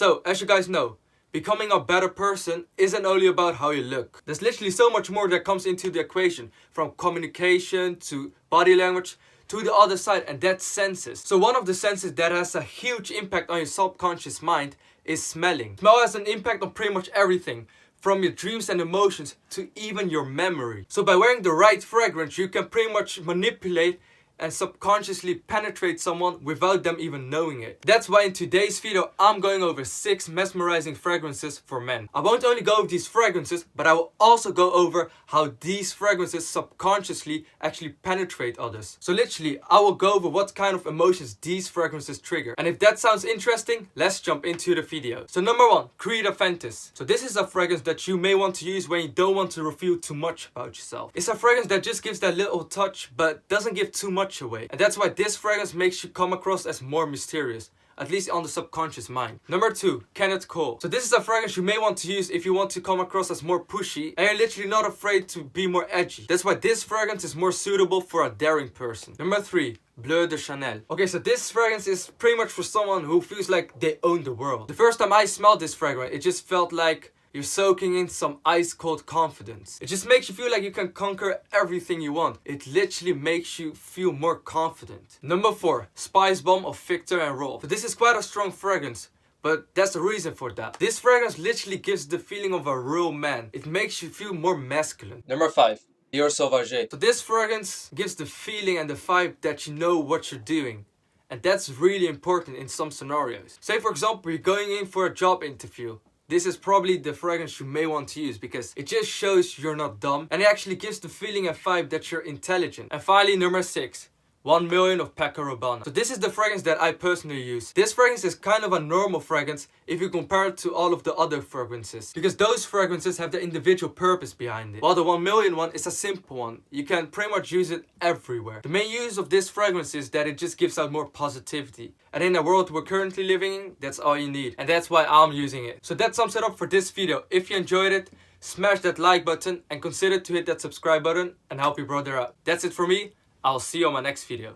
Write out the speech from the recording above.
So, as you guys know, becoming a better person isn't only about how you look. There's literally so much more that comes into the equation, from communication to body language to the other side, and that's senses. So one of the senses that has a huge impact on your subconscious mind is smelling. Smell has an impact on pretty much everything, from your dreams and emotions to even your memory. So by wearing the right fragrance, you can pretty much manipulate and subconsciously penetrate someone without them even knowing it. That's why in today's video I'm going over 6 mesmerizing fragrances for men. I won't only go over these fragrances, but I will also go over how these fragrances subconsciously actually penetrate others. So literally, I will go over what kind of emotions these fragrances trigger. And if that sounds interesting, let's jump into the video. So number 1, Creed AVENTUS. So this is a fragrance that you may want to use when you don't want to reveal too much about yourself. It's a fragrance that just gives that little touch but doesn't give too much away, and that's why this fragrance makes you come across as more mysterious, at least on the subconscious mind. Number 2, KENNETH. So this is a fragrance you may want to use if you want to come across as more pushy and you're literally not afraid to be more edgy. That's why this fragrance is more suitable for a daring person. Number 3, BLEU de Chanel. Okay, so this fragrance is pretty much for someone who feels like they own the world. The first time I smelled this fragrance, it just felt like you're soaking in some ice cold confidence. It just makes you feel like you can conquer everything you want. It literally makes you feel more confident. Number 4, SPICEBOMB of VIKTOR and ROLF. So this is quite a strong fragrance, but there's a reason for that. This fragrance literally gives the feeling of a real man. It makes you feel more masculine. Number 5, DIOR SAUVAGE. So this fragrance gives the feeling and the vibe that you know what you're doing. And that's really important in some scenarios. Say for example, you're going in for a job interview. This is probably the fragrance you may want to use because it just shows you're not dumb and it actually gives the feeling and vibe that you're intelligent. And finally, number 6, 1 million of PACO RABBANE. So this is the fragrance that I personally use. This fragrance is kind of a normal fragrance if you compare it to all of the other fragrances, because those fragrances have their individual purpose behind it, while the 1 million one is a simple one. You can pretty much use it everywhere. The main use of this fragrance is that it just gives out more positivity, and in the world we're currently living in, that's all you need, and that's why I'm using it. So that sums it up for this video. If you enjoyed it, smash that like button and consider to hit that subscribe button and help your brother out. That's it for me. I'll see you on my next video.